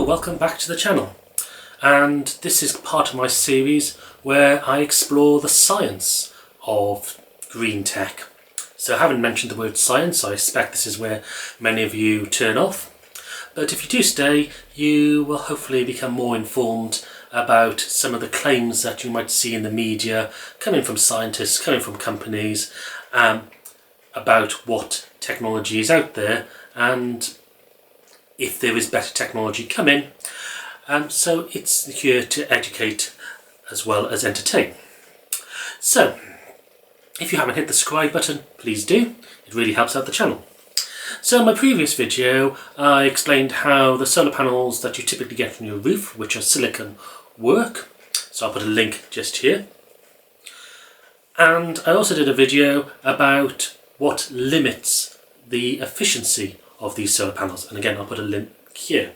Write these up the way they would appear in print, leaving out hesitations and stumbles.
welcome back to the channel, and this is part of my series where I explore the science of green tech. So I haven't mentioned the word science, so I expect this is where many of you turn off, but if you do stay you will hopefully become more informed about some of the claims that you might see in the media coming from scientists, coming from companies, about what technology is out there and if there is better technology coming. So it's here to educate as well as entertain. So if you haven't hit the subscribe button, please do. It really helps out the channel. So in my previous video I explained how the solar panels that you typically get from your roof, which are silicon, work. So I'll put a link just here. And I also did a video about what limits the efficiency of these solar panels, and again I'll put a link here.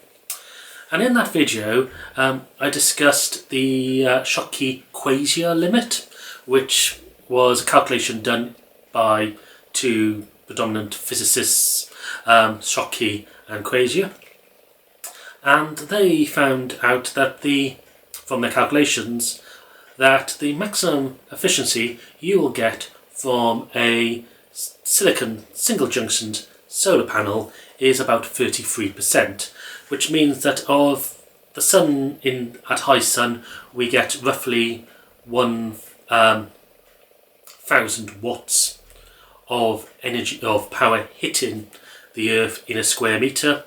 And in that video I discussed the Shockley-Queisser limit, which was a calculation done by two predominant physicists, Shockley and Queisser, and they found out that from their calculations that the maximum efficiency you will get from a silicon single junction solar panel is about 33%, which means that of the sun at high sun we get roughly 1,000 watts of energy of power hitting the earth in a square meter,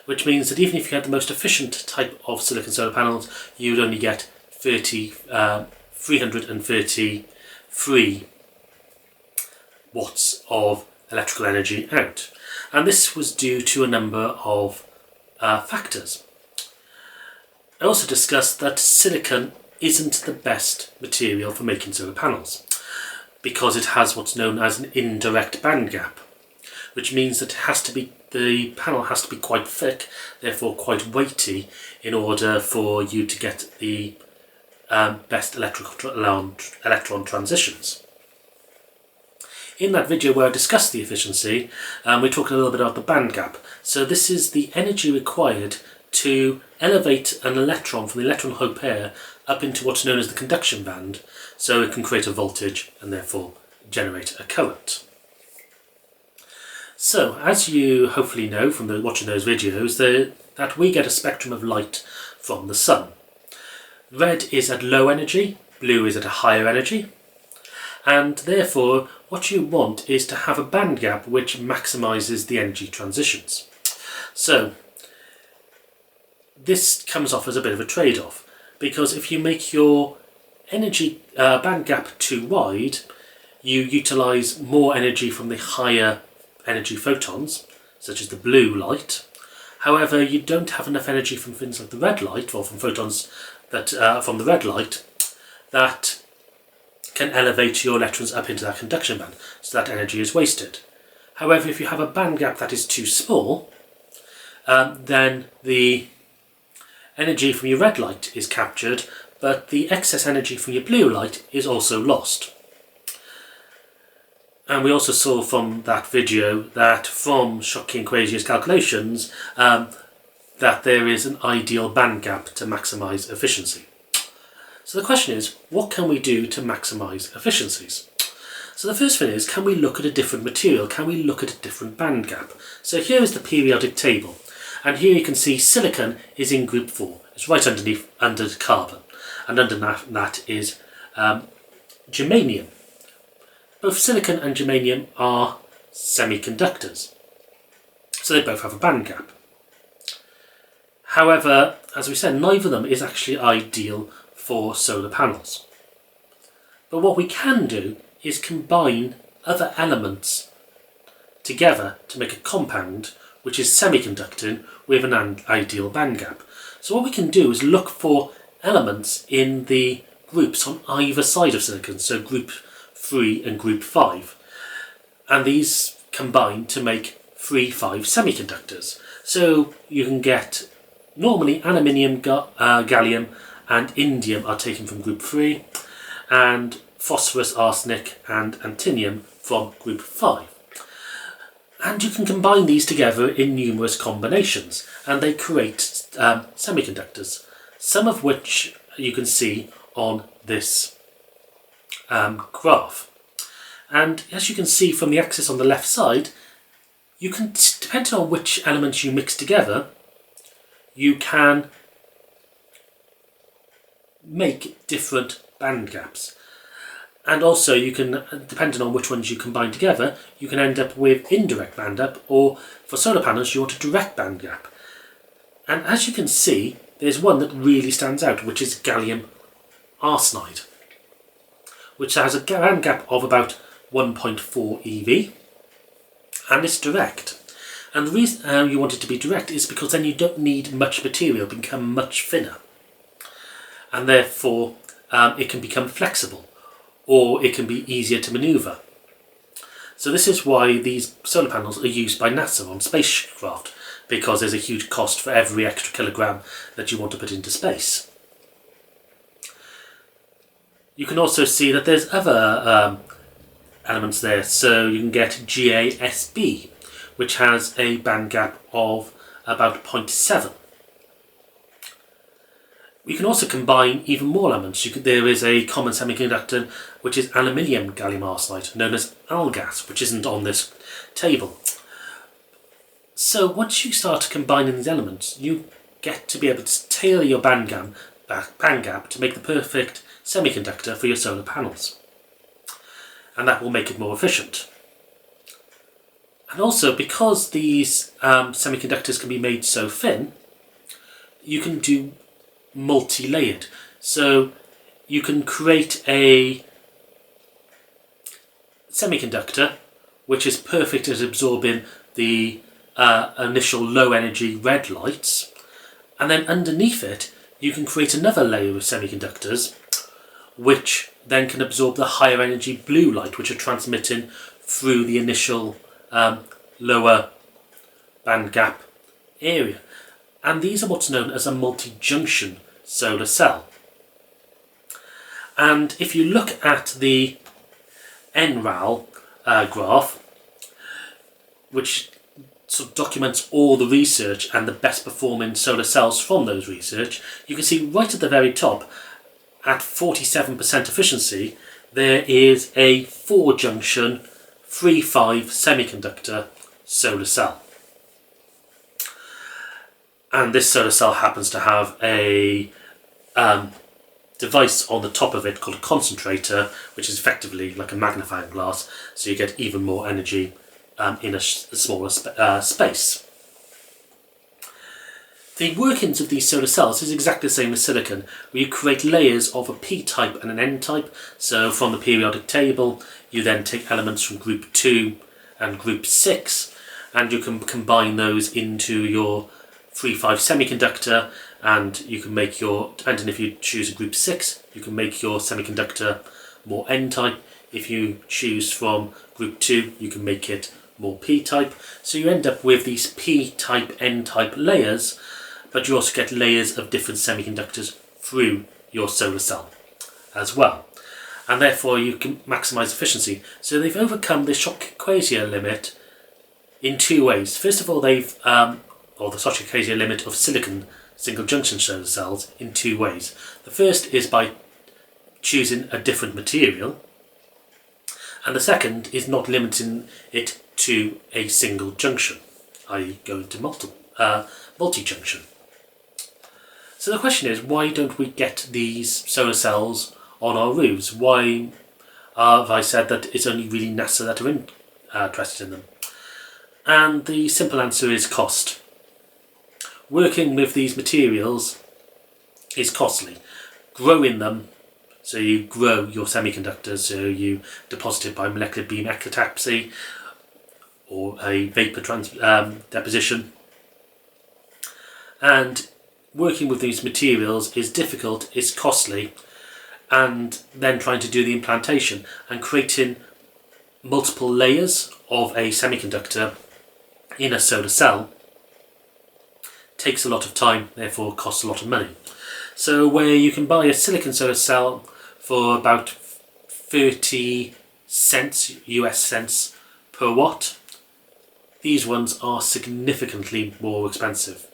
which means that even if you had the most efficient type of silicon solar panels you would only get 333 watts of electrical energy out. And this was due to a number of factors. I also discussed that silicon isn't the best material for making solar panels because it has what's known as an indirect band gap, which means that the panel has to be quite thick, therefore quite weighty, in order for you to get the best electron transitions. In that video where I discussed the efficiency, we talked a little bit about the band gap. So this is the energy required to elevate an electron from the electron hole pair up into what's known as the conduction band, so it can create a voltage and therefore generate a current. So as you hopefully know from watching those videos, that we get a spectrum of light from the sun. Red is at low energy, blue is at a higher energy, and therefore what you want is to have a band gap which maximises the energy transitions. So this comes off as a bit of a trade-off, because if you make your energy band gap too wide, you utilise more energy from the higher energy photons, such as the blue light. However, you don't have enough energy from things like the red light, or from photons that from the red light, that can elevate your electrons up into that conduction band, so that energy is wasted. However, if you have a band gap that is too small, then the energy from your red light is captured, but the excess energy from your blue light is also lost. And we also saw from that video that from Shockley and Queisser's calculations that there is an ideal band gap to maximise efficiency. So the question is, what can we do to maximise efficiencies? So the first thing is, can we look at a different material? Can we look at a different band gap? So here is the periodic table, and here you can see silicon is in group 4. It's right under carbon, and under that is germanium. Both silicon and germanium are semiconductors, so they both have a band gap. However, as we said, neither of them is actually ideal for solar panels. But what we can do is combine other elements together to make a compound which is semiconducting with an ideal band gap. So what we can do is look for elements in the groups on either side of silicon, so group 3 and group 5, and these combine to make III-V semiconductors. So you can get, normally aluminium, gallium and indium are taken from group 3, and phosphorus, arsenic and actinium from group 5. And you can combine these together in numerous combinations, and they create semiconductors, some of which you can see on this graph. And as you can see from the axis on the left side, you can, depending on which elements you mix together, you can make different band gaps. And also you can, depending on which ones you combine together, you can end up with indirect band gap, or for solar panels you want a direct band gap. And as you can see, there's one that really stands out, which is gallium arsenide, which has a band gap of about 1.4 eV, and it's direct. And the reason you want it to be direct is because then you don't need much material, become much thinner, and therefore it can become flexible, or it can be easier to manoeuvre. So this is why these solar panels are used by NASA on spacecraft, because there's a huge cost for every extra kilogram that you want to put into space. You can also see that there's other elements there, so you can get GaSb, which has a band gap of about 0.7. We can also combine even more elements. There is a common semiconductor which is aluminium gallium arsenide, known as AlGaS, which isn't on this table. So once you start combining these elements, you get to be able to tailor your band gap to make the perfect semiconductor for your solar panels. And that will make it more efficient. And also, because these semiconductors can be made so thin, you can do multi-layered. So you can create a semiconductor which is perfect at absorbing the initial low energy red lights, and then underneath it you can create another layer of semiconductors which then can absorb the higher energy blue light, which are transmitting through the initial lower band gap area. And these are what's known as a multi-junction solar cell. And if you look at the NRAL graph, which sort of documents all the research and the best performing solar cells from those research, you can see right at the very top, at 47% efficiency, there is a 4-junction III-V Semiconductor solar cell. And this solar cell happens to have a device on the top of it called a concentrator, which is effectively like a magnifying glass, so you get even more energy in a smaller space. The workings of these solar cells is exactly the same as silicon, where you create layers of a p-type and an n-type. So from the periodic table, you then take elements from group 2 and group 6, and you can combine those into your III-V semiconductor, and you can make your, depending if you choose a group 6, you can make your semiconductor more n-type. If you choose from group 2, you can make it more p-type. So you end up with these p-type, n-type layers, but you also get layers of different semiconductors through your solar cell as well. And therefore you can maximise efficiency. So they've overcome the Shockley-Queisser limit in 2 ways. First of all, they've or the Shockley-Queisser limit of silicon single junction solar cells in 2 ways. The first is by choosing a different material, and the second is not limiting it to a single junction, i.e. going to multi-junction. So the question is, why don't we get these solar cells on our roofs? Why have I said that it's only really NASA that are interested in them? And the simple answer is cost. Working with these materials is costly. Growing them, so you grow your semiconductors, so you deposit it by molecular beam eclipsy or a vapor deposition. And working with these materials is difficult, it's costly, and then trying to do the implantation and creating multiple layers of a semiconductor in a solar cell takes a lot of time, therefore costs a lot of money. So where you can buy a silicon solar cell for about 30 cents, US cents per watt, these ones are significantly more expensive.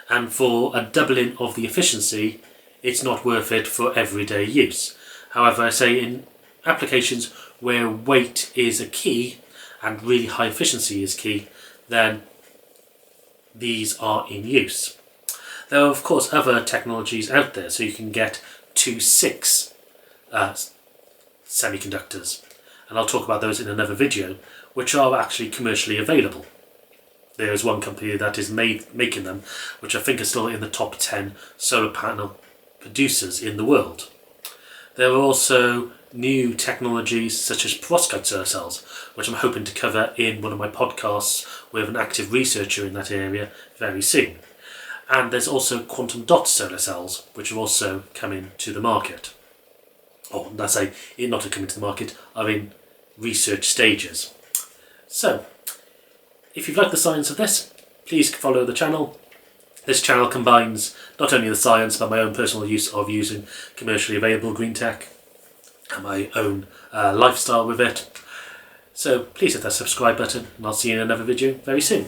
And for a doubling of the efficiency, it's not worth it for everyday use. However, I say in applications where weight is a key and really high efficiency is key, then these are in use. There are of course other technologies out there, so you can get II-V semiconductors, and I'll talk about those in another video, which are actually commercially available. There is one company that is making them, which I think is still in the top 10 solar panel producers in the world. There are also new technologies such as perovskite solar cells, which I'm hoping to cover in one of my podcasts with an active researcher in that area very soon. And there's also quantum dot solar cells, which are also coming to the market. Or I say, not coming to the market, are in research stages. So, if you've liked the science of this, please follow the channel. This channel combines not only the science, but my own personal use of using commercially available green tech and my own lifestyle with it. So please hit that subscribe button, and I'll see you in another video very soon.